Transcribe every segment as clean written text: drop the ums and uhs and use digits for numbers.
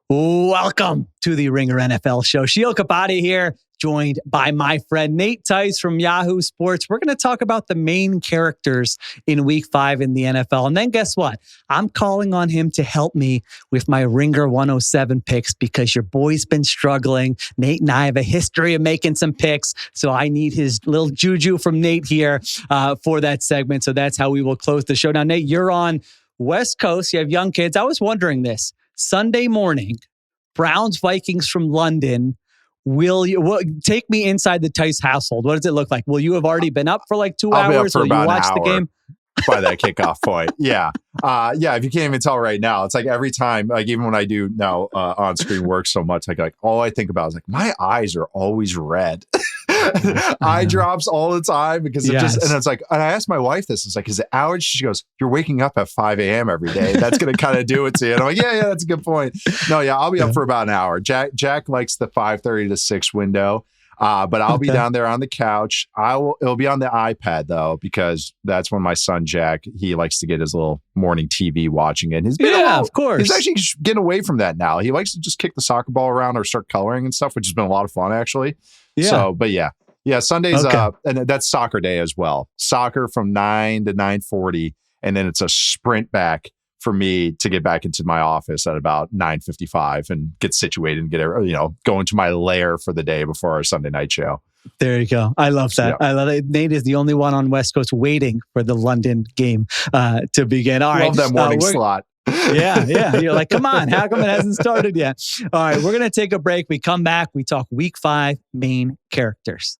Welcome to the Ringer NFL show. Sheil Kapadia here, joined by my friend Nate Tice from Yahoo Sports. We're going to talk about the main characters in Week 5 in the NFL. And then guess what? I'm calling on him to help me with my Ringer 107 picks because your boy's been struggling. Nate and I have a history of making some picks, so I need his little juju from Nate here for that segment. So that's how we will close the show. Now, Nate, you're on West Coast. You have young kids. I was wondering this. Sunday morning, Browns Vikings from London. Take me inside the Tice household? What does it look like? Will you have already been up for like 2 I'll hours? be up for Will about you watch an hour the game by that kickoff point? Yeah. If you can't even tell right now, it's like every time, like even when I do now on screen work so much, like all I think about is like my eyes are always red. Eye drops all the time because and it's like, and I asked my wife this, it's like, is it allergy? She goes, you're waking up at 5 a.m. every day. That's going to kind of do it to you. And I'm like, yeah, that's a good point. No, I'll be up for about an hour. Jack likes the 5:30 to 6 window. But I'll be down there on the couch. It'll be on the iPad though, because that's when my son Jack, he likes to get his little morning TV watching it. Of course. He's actually getting away from that now. He likes to just kick the soccer ball around or start coloring and stuff, which has been a lot of fun actually. Yeah. So, but yeah, Sundays, and that's soccer day as well. Soccer from 9 to 9:40, and then it's a sprint back for me to get back into my office at about 9:55 and get situated and go into my lair for the day before our Sunday night show. There you go. I love that. Yeah. I love it. Nate is the only one on West Coast waiting for the London game to begin. All right. Love that morning slot. Yeah. You're like, come on, how come it hasn't started yet? All right, we're going to take a break. We come back. We talk Week 5 main characters.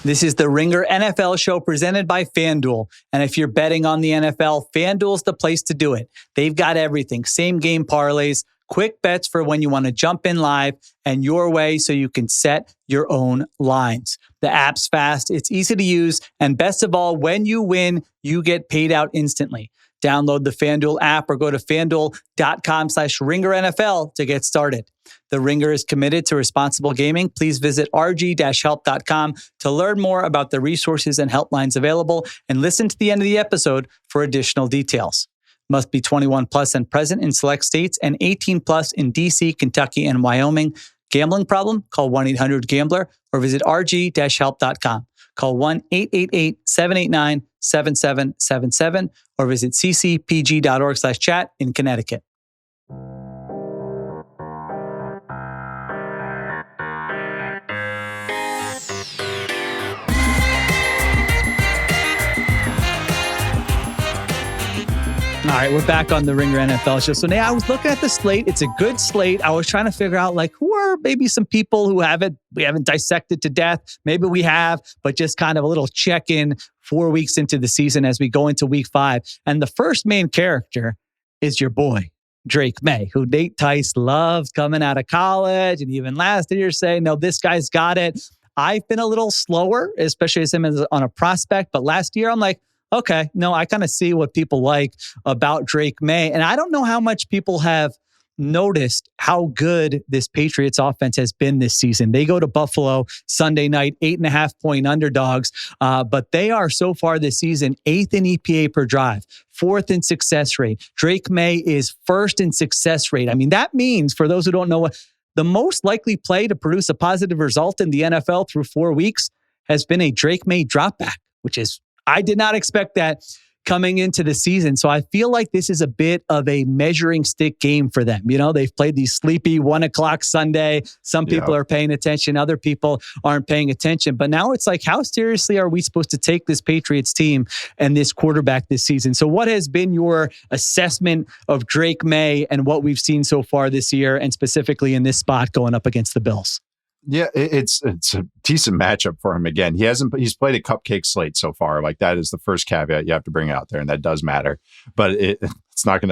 This is the Ringer NFL show presented by FanDuel. And if you're betting on the NFL, FanDuel's the place to do it. They've got everything. Same game parlays, quick bets for when you want to jump in live, and your way so you can set your own lines. The app's fast, it's easy to use, and best of all, when you win, you get paid out instantly. Download the FanDuel app or go to FanDuel.com/RingerNFL to get started. The Ringer is committed to responsible gaming. Please visit rg-help.com to learn more about the resources and helplines available and listen to the end of the episode for additional details. Must be 21 plus and present in select states and 18 plus in DC, Kentucky, and Wyoming. Gambling problem? Call 1-800-GAMBLER or visit rg-help.com. Call 1-888-789-7777 or visit ccpg.org/chat in Connecticut. All right, we're back on the Ringer NFL show. So now I was looking at the slate. It's a good slate. I was trying to figure out who are maybe some people who we haven't dissected to death. Maybe we have, but just kind of a little check-in 4 weeks into the season as we go into Week 5. And the first main character is your boy, Drake Maye, who Nate Tice loved coming out of college. And even last year saying, no, this guy's got it. I've been a little slower, especially as him on a prospect. But last year, I'm like, okay, no, I kind of see what people like about Drake Maye. And I don't know how much people have noticed how good this Patriots offense has been this season. They go to Buffalo Sunday night, 8.5-point underdogs, but they are so far this season 8th in EPA per drive, 4th in success rate. Drake Maye is 1st in success rate. I mean, that means, for those who don't know, the most likely play to produce a positive result in the NFL through 4 weeks has been a Drake Maye dropback, which is, I did not expect that coming into the season. So I feel like this is a bit of a measuring stick game for them. They've played these sleepy 1:00 Sunday. Some people are paying attention. Other people aren't paying attention. But now it's like, how seriously are we supposed to take this Patriots team and this quarterback this season? So what has been your assessment of Drake Maye and what we've seen so far this year, and specifically in this spot going up against the Bills? Yeah, it's a decent matchup for him. Again, he's played a cupcake slate so far. Like, that is the first caveat you have to bring out there, and that does matter. But it's not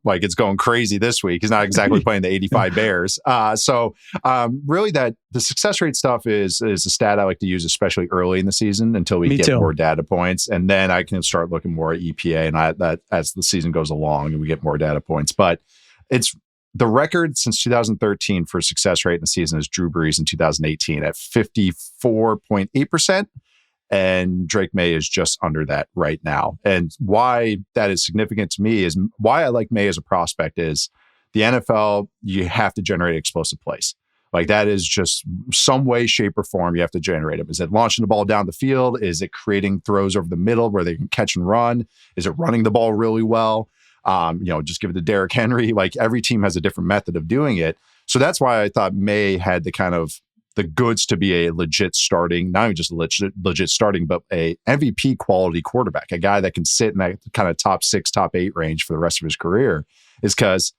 like it's going crazy this week. He's not exactly playing the 85 Bears. Really, that the success rate stuff is a stat I like to use, especially early in the season until we get more data points, and then I can start looking more at EPA, and that as the season goes along and we get more data points. But it's the record since 2013 for success rate in the season is Drew Brees in 2018 at 54.8%. And Drake Maye is just under that right now. And why that is significant to me is why I like Maye as a prospect is The NFL, you have to generate explosive plays. Like that is just some way, shape, or form you have to generate them. Is it launching the ball down the field? Is it creating throws over the middle where they can catch and run? Is it running the ball really well? Just give it to Derrick Henry. Like every team has a different method of doing it. So that's why I thought Maye had the goods to be a legit starting, not even just legit starting, but a MVP quality quarterback, a guy that can sit in that kind of top 6, top 8 range for the rest of his career, is because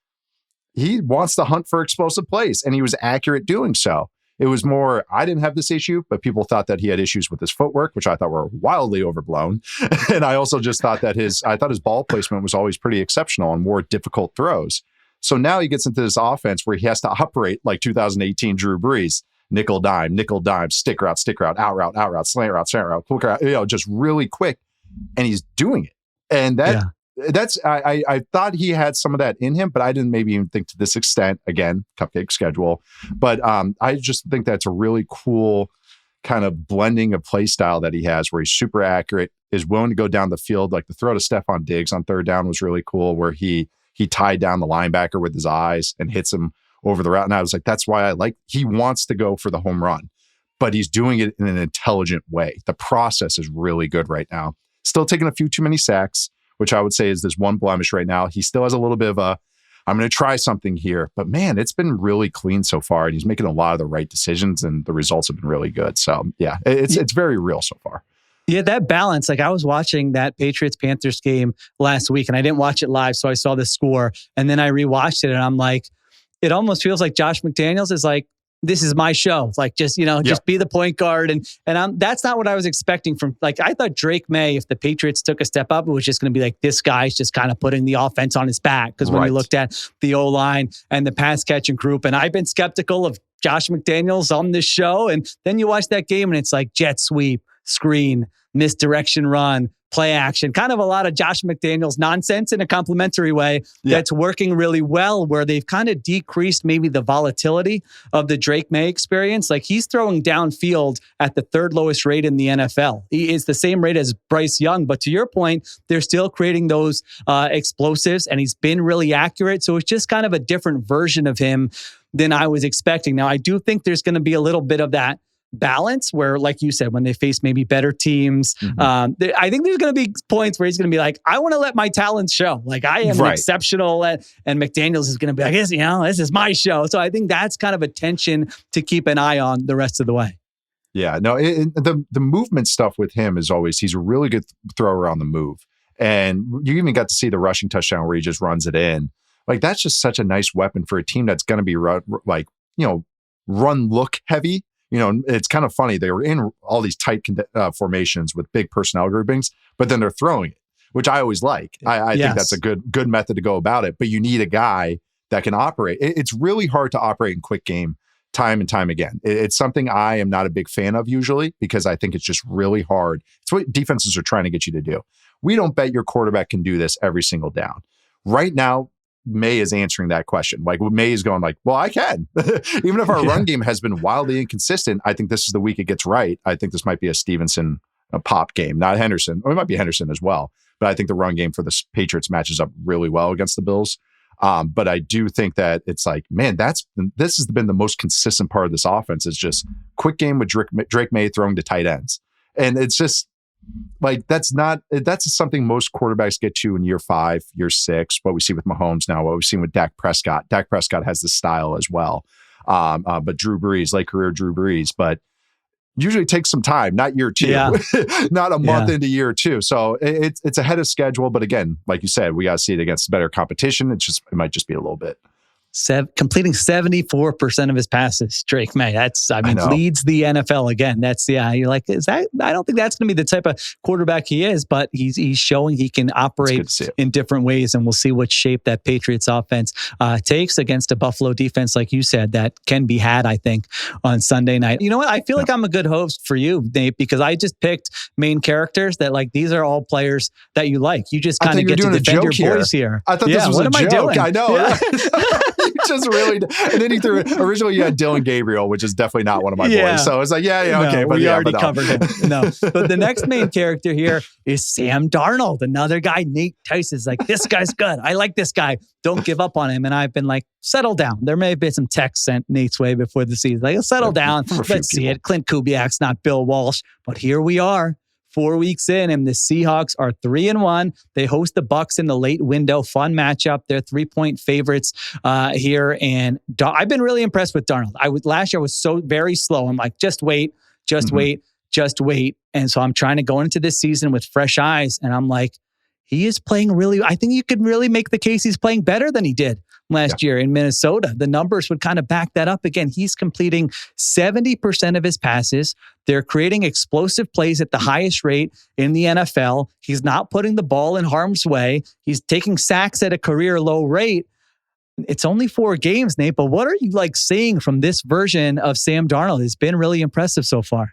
he wants to hunt for explosive plays, and he was accurate doing so. It was more, I didn't have this issue, but people thought that he had issues with his footwork, which I thought were wildly overblown. And I also just thought that his ball placement was always pretty exceptional on more difficult throws. So now he gets into this offense where he has to operate like 2018 Drew Brees, nickel dime, stick route, out route, slant route, quick route, just really quick. And he's doing it. And I thought he had some of that in him, but I didn't maybe even think to this extent. Again, cupcake schedule. But I just think that's a really cool kind of blending of play style that he has, where he's super accurate, is willing to go down the field. Like the throw to Stephon Diggs on third down was really cool, where he tied down the linebacker with his eyes and hits him over the route. And I was like, that's why he wants to go for the home run, but he's doing it in an intelligent way. The process is really good right now. Still taking a few too many sacks, which I would say is this one blemish right now. He still has a little bit of I'm going to try something here, but man, it's been really clean so far, and he's making a lot of the right decisions, and the results have been really good. So yeah, it's very real so far. Yeah, that balance. Like I was watching that Patriots-Panthers game last week, and I didn't watch it live, so I saw the score, and then I rewatched it, and I'm like, it almost feels like Josh McDaniels is like, this is my show. Like just be the point guard. And that's not what I was expecting from, like, I thought Drake Maye, if the Patriots took a step up, it was just going to be like, this guy's just kind of putting the offense on his back. Because when you looked at the O-line and the pass catching group, and I've been skeptical of Josh McDaniels on this show. And then you watch that game and it's like jet sweep, screen, misdirection run, play action, kind of a lot of Josh McDaniels nonsense in a complimentary way that's working really well, where they've kind of decreased maybe the volatility of the Drake Maye experience. Like he's throwing downfield at the 3rd lowest rate in the NFL. He is the same rate as Bryce Young, but to your point, they're still creating those explosives, and he's been really accurate. So it's just kind of a different version of him than I was expecting. Now, I do think there's going to be a little bit of that balance where, like you said, when they face maybe better teams, I think there's going to be points where he's going to be like, I want to let my talents show. Like I am exceptional, and McDaniels is going to be like, this is my show. So I think that's kind of a tension to keep an eye on the rest of the way. Yeah, no, the movement stuff with him is always, he's a really good thrower on the move. And you even got to see the rushing touchdown where he just runs it in. Like that's just such a nice weapon for a team that's going to be run look heavy. It's kind of funny. They were in all these tight formations with big personnel groupings, but then they're throwing it, which I always like. I think that's a good method to go about it. But you need a guy that can operate. It's really hard to operate in quick game time and time again. It's something I am not a big fan of usually, because I think it's just really hard. It's what defenses are trying to get you to do. We don't bet your quarterback can do this every single down. Right now, Maye is answering that question. Like Maye is going like, well, I can. Even if our run game has been wildly inconsistent, I think this is the week it gets right. I think this might be a Stevenson pop game, not Henderson. Or it might be Henderson as well. But I think the run game for the Patriots matches up really well against the Bills. But I do think that it's like, man, this has been the most consistent part of this offense, is just quick game with Drake Maye throwing to tight ends. And it's just, like that's something most quarterbacks get to in year 5, year 6. What we see with Mahomes now, what we've seen with Dak Prescott. Dak Prescott has this style as well. But Drew Brees, late career Drew Brees, but usually takes some time, not year 2, not a month into year 2. So it's ahead of schedule. But again, like you said, we got to see it against better competition. It might just be a little bit. Completing 74% of his passes, Drake Maye. Leads the NFL again. You're like, is that? I don't think that's going to be the type of quarterback he is, but he's showing he can operate in different ways, and we'll see what shape that Patriots offense takes against a Buffalo defense, like you said, that can be had, I think, on Sunday night. You know what? I feel like I'm a good host for you, Nate, because I just picked main characters that, like, these are all players that you like. You just kind of get to defend your boys here. I thought this was a joke. I know. just really, and then he threw, originally you had Dylan Gabriel, which is definitely not one of my boys. So it's like, okay. But we already covered him. No, but the next main character here is Sam Darnold, another guy. Nate Tice is like, this guy's good. I like this guy. Don't give up on him. And I've been like, settle down. There may have been some texts sent Nate's way before the season. Like, settle down. Let's see it. Clint Kubiak's not Bill Walsh. But here we are, 4 weeks in, and the Seahawks are 3-1. They host the Bucs in the late window. Fun matchup. They're 3-point favorites here. And I've been really impressed with Darnold. Last year I was so very slow. I'm like, just wait. And so I'm trying to go into this season with fresh eyes. And I'm like, he is playing really, I think you could really make the case he's playing better than he did last year in Minnesota. The numbers would kind of back that up. Again, he's completing 70% of his passes. They're creating explosive plays at the highest rate in the NFL. He's not putting the ball in harm's way. He's taking sacks at a career low rate. It's only 4 games, Nate, but what are you like seeing from this version of Sam Darnold? It's been really impressive so far.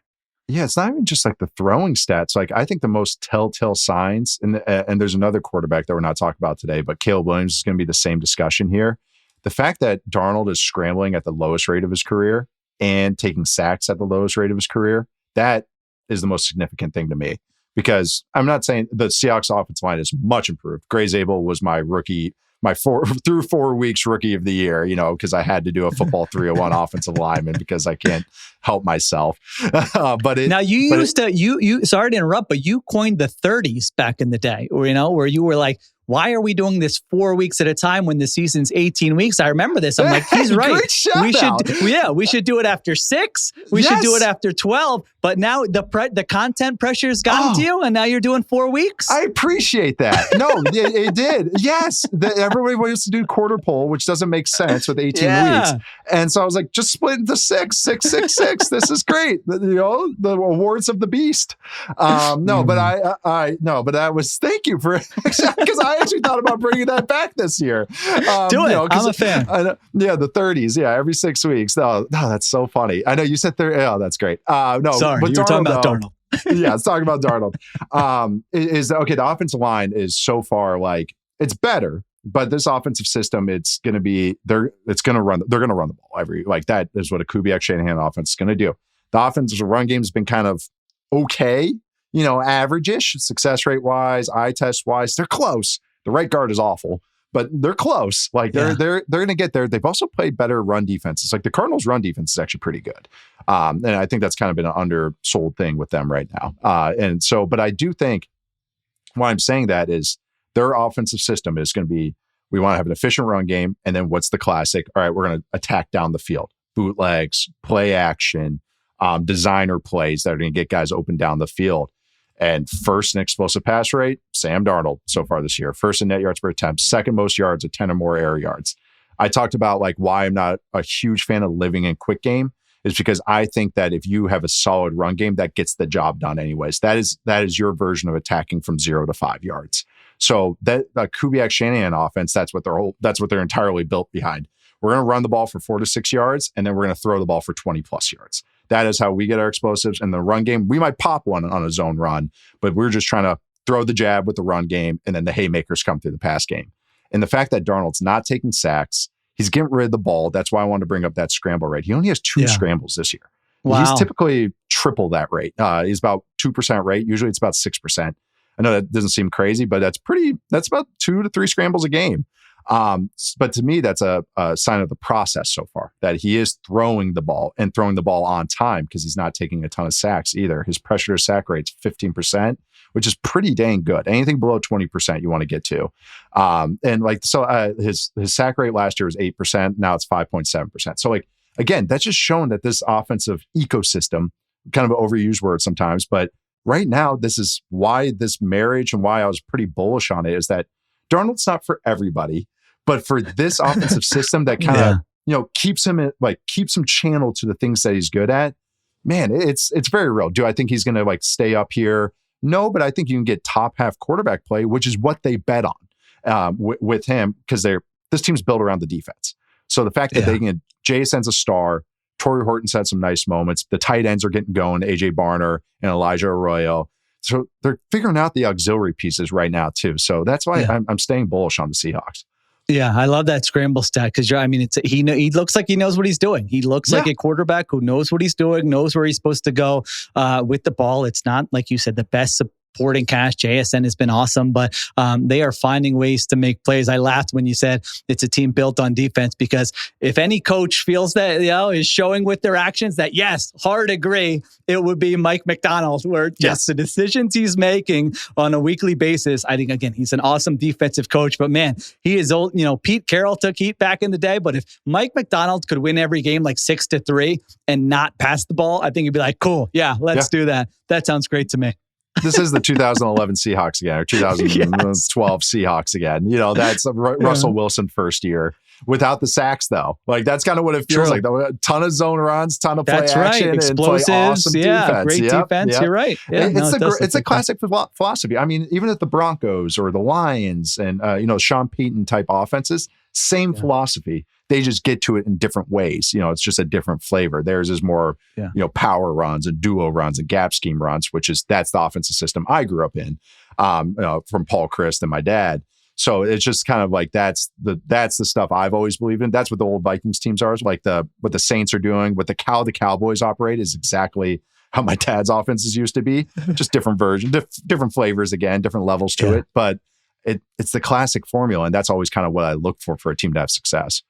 Yeah, it's not even just like the throwing stats. Like, I think the most telltale signs, and there's another quarterback that we're not talking about today, but Caleb Williams is going to be the same discussion here. The fact that Darnold is scrambling at the lowest rate of his career and taking sacks at the lowest rate of his career, that is the most significant thing to me. Because I'm not saying the Seahawks offensive line is much improved. Gray Zabel was my rookie, through 4 weeks rookie of the year, because I had to do a football 301 offensive lineman because I can't help myself. You sorry to interrupt, but you coined the 30s back in the day, where you were like, why are we doing this 4 weeks at a time when the season's 18 weeks? I remember this. I'm like, he's right. We should do it after 6. We should do it after 12. But now the content pressure's gotten to you, and now you're doing 4 weeks. I appreciate that. No, it did. Yes, everybody wants to do quarter pole, which doesn't make sense with 18 weeks. And so I was like, just split into 6. This is great. The awards of the beast. But that was, thank you for, because I actually thought about bringing that back this year. Do it. I'm a fan. The 30s. Yeah, every 6 weeks. No, that's so funny. I know you said 30. Oh, that's great. Sorry, but you were talking about Darnold. Yeah, it's talking about Darnold. The offensive line is so far like it's better, but this offensive system, it's going to run the ball that is what a Kubiak Shanahan offense is going to do. The offensive run game has been kind of okay, average-ish success rate wise, eye test wise. They're close. The right guard is awful, but they're close. Like they're going to get there. They've also played better run defenses. Like the Cardinals' run defense is actually pretty good, and I think that's kind of been an undersold thing with them right now. But I do think why I'm saying that is their offensive system is going to be, we want to have an efficient run game, and then what's the classic? All right, we're going to attack down the field, bootlegs, play action, designer plays that are going to get guys open down the field. And first in explosive pass rate, Sam Darnold so far this year. First in net yards per attempt, second most yards at 10 or more air yards. I talked about like why I'm not a huge fan of living in quick game is because I think that if you have a solid run game, that gets the job done anyways. That is your version of attacking from 0 to 5 yards. So that Kubiak Shanahan offense, that's what they're entirely built behind. We're going to run the ball for 4 to 6 yards, and then we're going to throw the ball for 20 plus yards. That is how we get our explosives. In the run game, we might pop one on a zone run, but we're just trying to throw the jab with the run game, and then the haymakers come through the pass game. And the fact that Darnold's not taking sacks, he's getting rid of the ball. That's why I wanted to bring up that scramble rate. He only has 2 scrambles this year. Wow. He's typically triple that rate. He's about 2% rate. Usually it's about 6%. I know that doesn't seem crazy, but that's about 2 to 3 scrambles a game. But to me, that's a sign of the process so far, that he is throwing the ball on time because he's not taking a ton of sacks either. His pressure to sack rate's 15%, which is pretty dang good. Anything below 20% you want to get to. His sack rate last year was 8%. Now it's 5.7%. So again, that's just showing that this offensive ecosystem, kind of an overused word sometimes, but right now, this is why this marriage and why I was pretty bullish on it is that Darnold's not for everybody. But for this offensive system that kind of, keeps him channeled to the things that he's good at, man, it's very real. Do I think he's going to stay up here? No, but I think you can get top half quarterback play, which is what they bet on with him because this team's built around the defense. So the fact that they can, JSN's a star, Torrey Horton's had some nice moments. The tight ends are getting going, AJ Barner and Elijah Arroyo. So they're figuring out the auxiliary pieces right now too. So that's why I'm staying bullish on the Seahawks. Yeah, I love that scramble stat because he looks like he knows what he's doing. He looks like a quarterback who knows what he's doing, knows where he's supposed to go with the ball. It's not, like you said, the best supporting cast. JSN has been awesome, but they are finding ways to make plays. I laughed when you said it's a team built on defense, because if any coach feels that, is showing with their actions that, yes, hard agree, it would be Mike McDonald, where just the decisions he's making on a weekly basis. I think, again, he's an awesome defensive coach, but man, he is old. Pete Carroll took heat back in the day, but if Mike McDonald could win every game like 6-3 and not pass the ball, I think he'd be like, cool. Yeah, let's do that. That sounds great to me. This is the 2011 Seahawks again, or 2012 Seahawks again. That's Russell Wilson first year without the sacks, though. Like, that's kind of what it feels like. A ton of zone runs, ton of play action, explosives, and play awesome defense. Great defense. You're right. Yeah, it's a classic philosophy. I mean, even at the Broncos or the Lions and Sean Payton type offenses, same philosophy. They just get to it in different ways. It's just a different flavor. Theirs is more, power runs and duo runs and gap scheme runs, that's the offensive system I grew up in, from Paul Christ and my dad. So it's just kind of like, that's the stuff I've always believed in. That's what the old Vikings teams are. Like what the Saints are doing, what the Cowboys operate is exactly how my dad's offenses used to be. Just different version, different flavors again, different levels to it. But it's the classic formula, and that's always kind of what I look for a team to have success.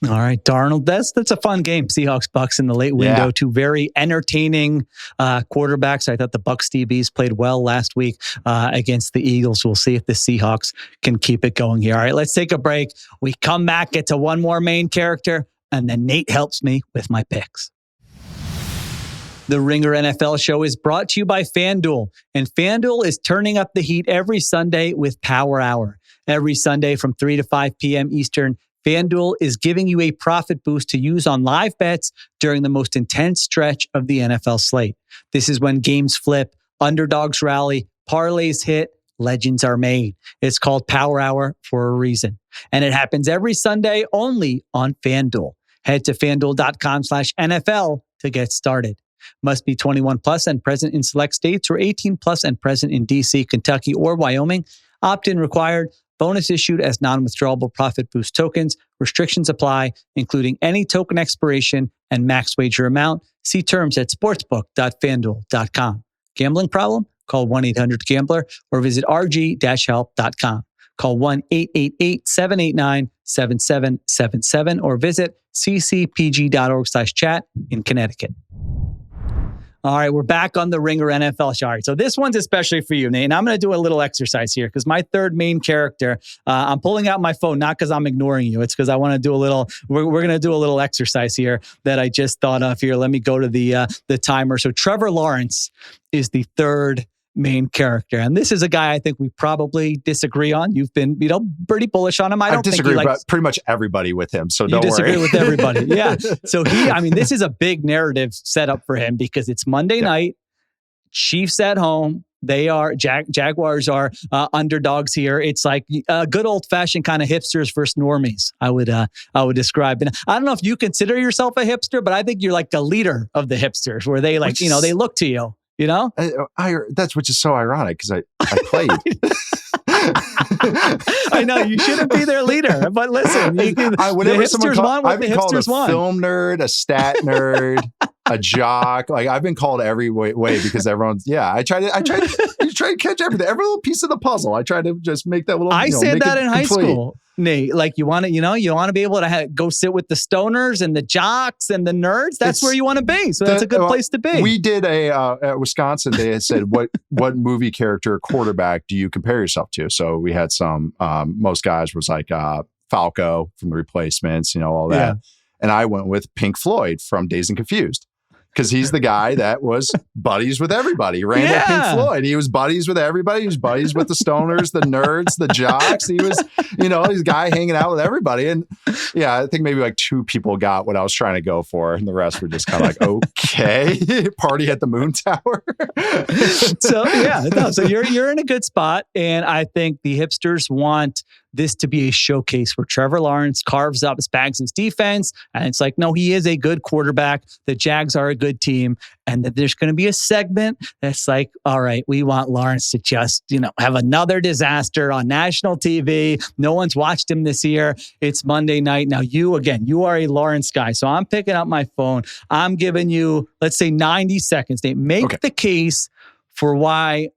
All right, Darnold. That's a fun game. Seahawks Bucks in the late window. Two very entertaining quarterbacks. I thought the Bucks DBs played well last week against the Eagles. We'll see if the Seahawks can keep it going here. All right, let's take a break. We come back, get to one more main character, and then Nate helps me with my picks. The Ringer NFL show is brought to you by FanDuel, and FanDuel is turning up the heat every Sunday with Power Hour. Every Sunday from 3 to 5 p.m. Eastern, FanDuel is giving you a profit boost to use on live bets during the most intense stretch of the NFL slate. This is when games flip, underdogs rally, parlays hit, legends are made. It's called Power Hour for a reason. And it happens every Sunday only on FanDuel. Head to FanDuel.com/NFL to get started. Must be 21 plus and present in select states, or 18 plus and present in DC, Kentucky, or Wyoming. Opt-in required. Bonus issued as non-withdrawable profit boost tokens. Restrictions apply, including any token expiration and max wager amount. See terms at sportsbook.fanduel.com. Gambling problem? Call 1-800-GAMBLER or visit rg-help.com. Call 1-888-789-7777 or visit ccpg.org/chat in Connecticut. All right, we're back on the Ringer NFL show. All right, so this one's especially for you, Nate. And I'm going to do a little exercise here because my third main character, I'm pulling out my phone, not because I'm ignoring you. It's because I want to do a little, we're going to do a little exercise here that I just thought of here. Let me go to the timer. So Trevor Lawrence is the third main character. And this is a guy I think we probably disagree on. You've been, pretty bullish on him. I disagree with pretty much everybody with him. So don't worry. You disagree with everybody. Yeah. So this is a big narrative setup for him because it's Monday night, Chiefs at home. They are Jaguars are underdogs here. It's like a good old fashioned kind of hipsters versus normies. I would describe. And I don't know if you consider yourself a hipster, but I think you're like the leader of the hipsters, where they they look to you. That's which is so ironic because I played. I know you shouldn't be their leader, but listen, the hipsters want what the hipsters want. Film nerd, a stat nerd, a jock. Like, I've been called every way because everyone's. Yeah, I try to catch everything, every little piece of the puzzle. I try to just make that little. I said that in high school. Nate, like you want to be able to go sit with the stoners and the jocks and the nerds. That's where you want to be. So that's a good place to be. We did at Wisconsin. They had said, what movie character or quarterback do you compare yourself to? So we had some, most guys was like Falco from The Replacements, all that. Yeah. And I went with Pink Floyd from Dazed and Confused. Because he's the guy that was buddies with everybody. Randall Pink Floyd. He was buddies with everybody. He was buddies with the stoners, the nerds, the jocks. He was, he's a guy hanging out with everybody. And yeah, I think maybe like 2 people got what I was trying to go for. And the rest were just kind of like, okay, party at the Moon Tower. So you're in a good spot. And I think the hipsters want this to be a showcase where Trevor Lawrence carves up Spags' defense. And it's like, no, he is a good quarterback. The Jags are a good team. And that there's going to be a segment that's like, all right, we want Lawrence to just, have another disaster on national TV. No one's watched him this year. It's Monday night. Now, you are a Lawrence guy. So I'm picking up my phone. I'm giving you, let's say 90 seconds. They make the case for why,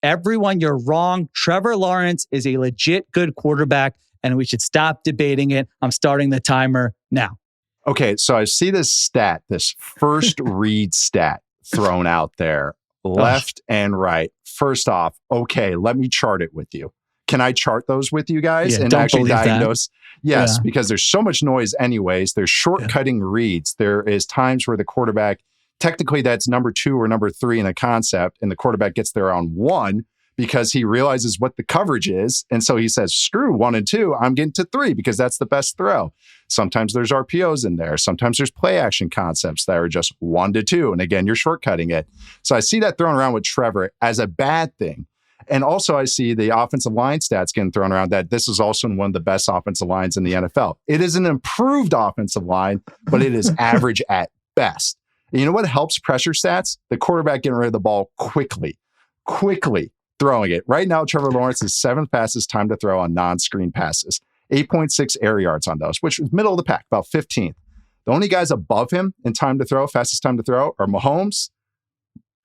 everyone, you're wrong. Trevor Lawrence is a legit good quarterback and we should stop debating it. I'm starting the timer now. Okay, so I see this stat, this first read stat thrown out there, left and right. First off, okay, let me chart it with you. Can I chart those with you guys and actually diagnose? Yes, because there's so much noise anyways. There's shortcutting reads. There is times where the quarterback, technically that's number 2 or number 3 in a concept, and the quarterback gets there on 1 because he realizes what the coverage is. And so he says, screw 1 and 2, I'm getting to 3 because that's the best throw. Sometimes there's RPOs in there. Sometimes there's play action concepts that are just 1 to 2. And again, you're shortcutting it. So I see that thrown around with Trevor as a bad thing. And also I see the offensive line stats getting thrown around that this is also one of the best offensive lines in the NFL. It is an improved offensive line, but it is average at best. And you know what helps pressure stats? The quarterback getting rid of the ball quickly throwing it. Right now, Trevor Lawrence is 7th fastest time to throw on non-screen passes. 8.6 air yards on those, which is middle of the pack, about 15th. The only guys above him in time to throw, fastest time to throw, are Mahomes,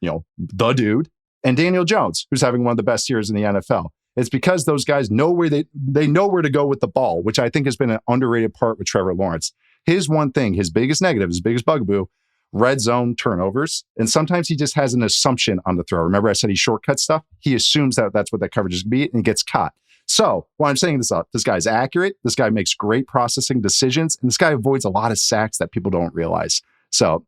the dude, and Daniel Jones, who's having one of the best years in the NFL. It's because those guys know where they know where to go with the ball, which I think has been an underrated part with Trevor Lawrence. His one thing, his biggest negative, his biggest bugaboo, red zone turnovers. And sometimes he just has an assumption on the throw. Remember I said he shortcuts stuff? He assumes that that's what that coverage is going to be and he gets caught. So why I'm saying this guy's accurate. This guy makes great processing decisions. And this guy avoids a lot of sacks that people don't realize. So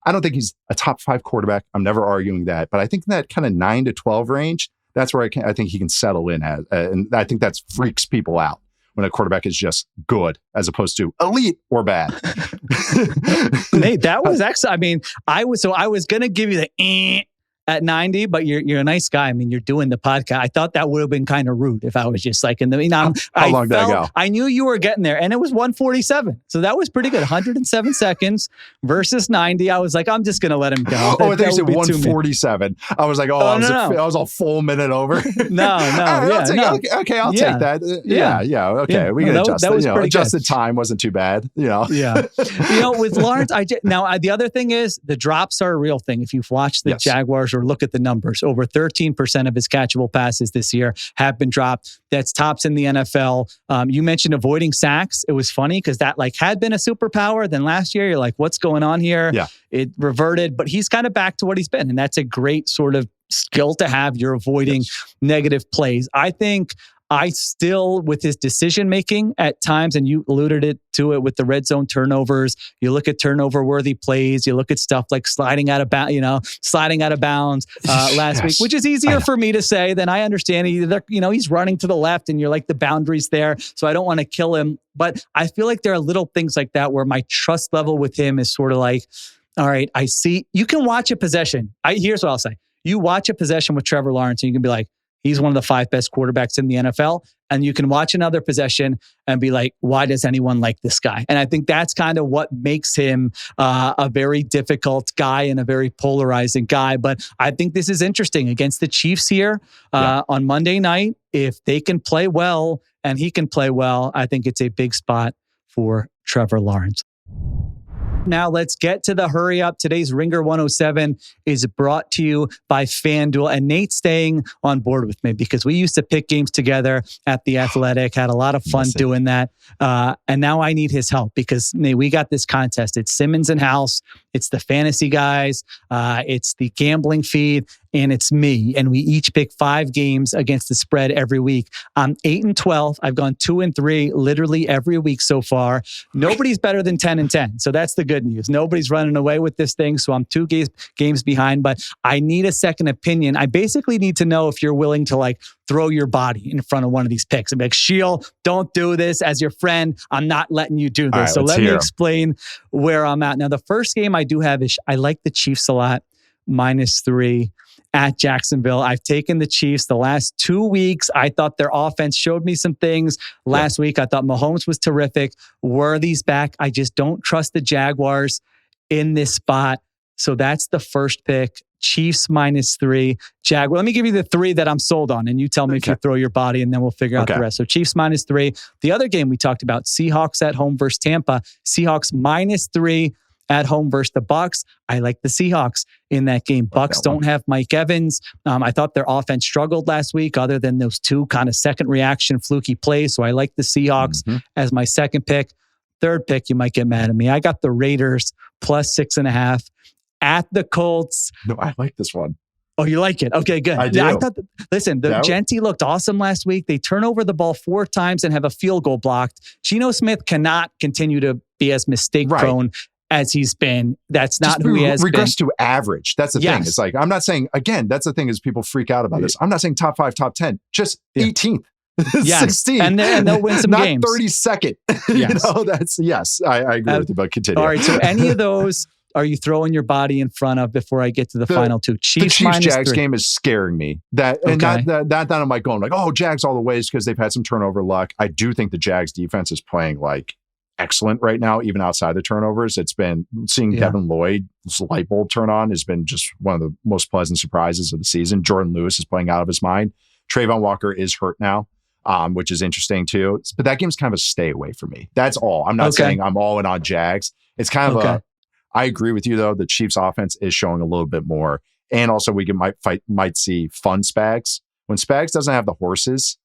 I don't think he's a top 5 quarterback. I'm never arguing that. But I think in that kind of 9 to 12 range, that's where I think he can settle in at. And I think that freaks people out when a quarterback is just good as opposed to elite or bad. Nate, that was actually, I was going to give you the at 90, but you're a nice guy. You're doing the podcast. I thought that would have been kind of rude if I was just like how long did I go? I knew you were getting there and it was 147. So that was pretty good. 107 seconds versus 90. I was like, I'm just going to let him go. I thought you said 147. I was like, I was a full minute over. No. I'll take that. Okay. We can adjust that. Adjusted time wasn't too bad. Yeah. With Lawrence, the other thing is the drops are a real thing. If you've watched the Jaguars or look at the numbers, over 13% of his catchable passes this year have been dropped. That's tops in the NFL. You mentioned avoiding sacks. It was funny because that had been a superpower. Then last year, you're like, what's going on here? Yeah. It reverted, but he's kind of back to what he's been. And that's a great sort of skill to have. You're avoiding negative plays. I think I still, with his decision-making at times, and you alluded to it with the red zone turnovers, you look at turnover-worthy plays, you look at stuff like sliding out of bounds last week, which is easier for me to say than I understand. He's running to the left and you're like, the boundary's there, so I don't want to kill him. But I feel like there are little things like that where my trust level with him is sort of like, all right, I see. You can watch a possession. Here's what I'll say. You watch a possession with Trevor Lawrence and you can be like, he's one of the 5 best quarterbacks in the NFL. And you can watch another possession and be like, why does anyone like this guy? And I think that's kind of what makes him a very difficult guy and a very polarizing guy. But I think this is interesting against the Chiefs here on Monday night. If they can play well and he can play well, I think it's a big spot for Trevor Lawrence. Now let's get to the hurry up. Today's Ringer 107 is brought to you by FanDuel, and Nate's staying on board with me because we used to pick games together at The Athletic, had a lot of fun doing that. And now I need his help because Nate, we got this contest. It's Simmons and House. It's the fantasy guys. It's the gambling feed. And it's me. And we each pick 5 games against the spread every week. I'm 8-12. I've gone 2-3 literally every week so far. Nobody's better than 10-10. So that's the good news. Nobody's running away with this thing. So I'm 2 games behind, but I need a second opinion. I basically need to know if you're willing to throw your body in front of one of these picks and be like, Sheil, don't do this. As your friend, I'm not letting you do this. Right, so let me explain where I'm at. Now, the first game I do have is I like the Chiefs a lot, -3. at Jacksonville. I've taken the Chiefs the last 2 weeks. I thought their offense showed me some things. Last week, I thought Mahomes was terrific. Worthy's back. I just don't trust the Jaguars in this spot. So that's the first pick. Chiefs -3. Jaguar. Let me give you the 3 that I'm sold on, and you tell me if you throw your body, and then we'll figure out the rest. So Chiefs -3. The other game we talked about, Seahawks at home versus Tampa. Seahawks -3 at home versus the Bucs. I like the Seahawks in that game. Bucs don't have Mike Evans. I thought their offense struggled last week, other than those 2 kind of second reaction fluky plays. So I like the Seahawks as my second pick. Third pick, you might get mad at me. I got the Raiders +6.5 at the Colts. No, I like this one. Oh, you like it? Okay, good. I do. Yeah, I thought, listen, the Genty looked awesome last week. They turn over the ball 4 times and have a field goal blocked. Geno Smith cannot continue to be as mistake prone as he's been. That's not who he has been. Regress to average. That's the thing. It's like, I'm not saying, again, that's the thing is people freak out about this. I'm not saying top 5, top 10, just 18th. 16. And they'll win some games. Not 32nd. I agree with you, but continue. All right. So any of those are you throwing your body in front of before I get to the final 2? Chiefs the Chiefs-Jags -3. game is scaring me. Not I'm like going like, oh, Jags all the ways because they've had some turnover luck. I do think the Jags defense is playing like excellent right now, even outside the turnovers. It's been seeing Devin Lloyd's light bulb turn on has been just one of the most pleasant surprises of the season. Jordan Lewis is playing out of his mind. Trayvon Walker is hurt now. Which is interesting too. But that game's kind of a stay away for me. That's all. I'm not saying I'm all in on Jags. It's kind of I agree with you though. The Chiefs offense is showing a little bit more. And also we might see fun Spags. When Spags doesn't have the horses,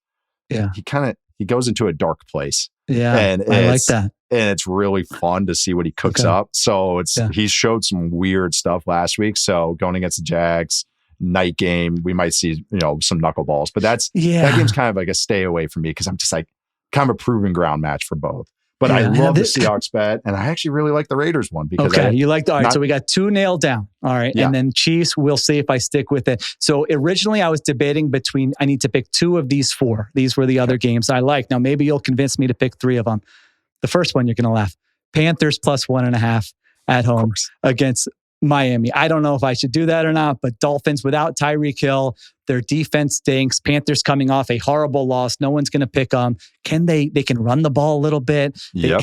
he goes into a dark place. Yeah. And I like that. And it's really fun to see what he cooks up. So he showed some weird stuff last week. So going against the Jags, night game, we might see, some knuckleballs, but that game's kind of like a stay away for me because I'm just like kind of a proving ground match for both. But I love the Seahawks bet, and I actually really like the Raiders one because you like all right. So we got 2 nailed down. All right, and then Chiefs. We'll see if I stick with it. So originally I was debating between I need to pick 2 of these 4. These were the other games I like. Now maybe you'll convince me to pick 3 of them. The first one you're going to laugh. Panthers +1.5 at home against Miami. I don't know if I should do that or not, but Dolphins without Tyreek Hill, their defense stinks. Panthers coming off a horrible loss. No one's going to pick them. They can run the ball a little bit. Their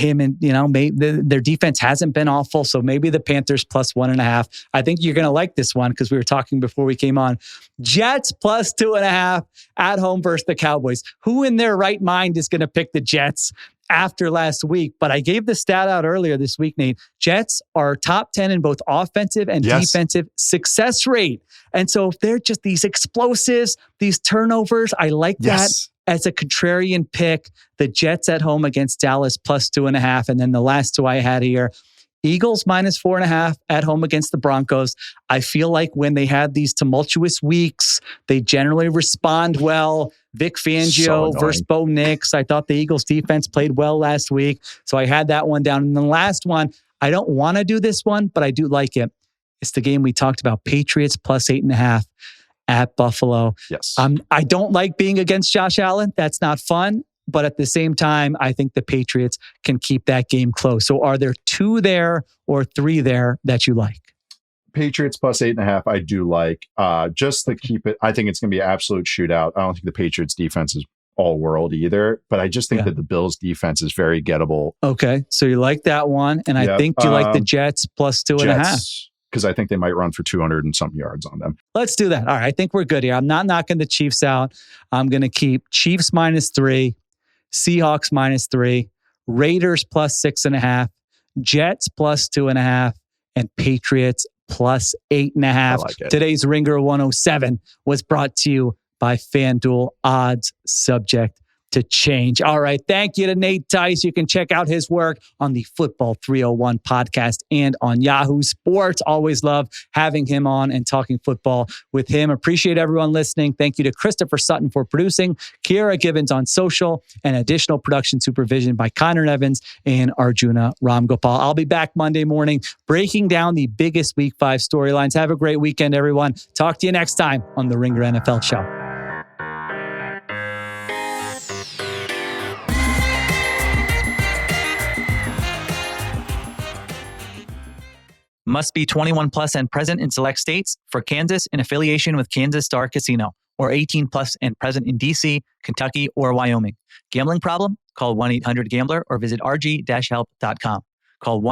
defense hasn't been awful. So maybe the Panthers +1.5. I think you're going to like this one because we were talking before we came on. Jets +2.5 at home versus the Cowboys. Who in their right mind is going to pick the Jets after last week? But I gave the stat out earlier this week, Nate. Jets are top 10 in both offensive and defensive success rate. And so if they're just these explosives, these turnovers, I like that as a contrarian pick. The Jets at home against Dallas +2.5. And then the last 2 I had here, Eagles -4.5 at home against the Broncos. I feel like when they had these tumultuous weeks, they generally respond well. Vic Fangio versus Bo Nix. I thought the Eagles defense played well last week. So I had that one down. And the last one, I don't want to do this one, but I do like it. It's the game we talked about, Patriots +8.5 at Buffalo. Yes. I don't like being against Josh Allen. That's not fun. But at the same time, I think the Patriots can keep that game close. So are there 2 there or 3 there that you like? Patriots +8.5, I do like. Just to keep it, I think it's going to be an absolute shootout. I don't think the Patriots defense is all world either, but I just think that the Bills defense is very gettable. Okay. So you like that one. And I think you like the Jets +2.5. Because I think they might run for 200 and something yards on them. Let's do that. All right. I think we're good here. I'm not knocking the Chiefs out. I'm going to keep Chiefs -3, Seahawks -3, Raiders +6.5, Jets +2.5, and Patriots +8.5. Like Today's Ringer 107 was brought to you by FanDuel, odds subject to change. All right. Thank you to Nate Tice. You can check out his work on the Football 301 podcast and on Yahoo Sports. Always love having him on and talking football with him. Appreciate everyone listening. Thank you to Christopher Sutton for producing, Kiera Givens on social, and additional production supervision by Conor Nevins and Arjuna Ramgopowell. I'll be back Monday morning breaking down the biggest Week 5 storylines. Have a great weekend, everyone. Talk to you next time on the Ringer NFL Show. Must be 21 plus and present in select states. For Kansas, in affiliation with Kansas Star Casino, or 18 plus and present in D.C., Kentucky, or Wyoming. Gambling problem? Call 1-800-GAMBLER or visit rg-help.com. Call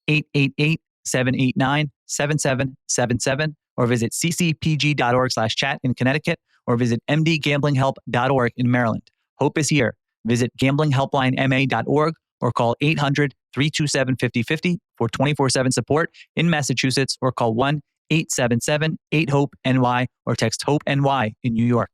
1-888-789-7777 or visit ccpg.org/chat in Connecticut or visit mdgamblinghelp.org in Maryland. Hope is here. Visit gamblinghelplinema.org or call 800-327-5050 for 24/7 support in Massachusetts or call 1-877-8-HOPE-NY or text HOPE-NY in New York.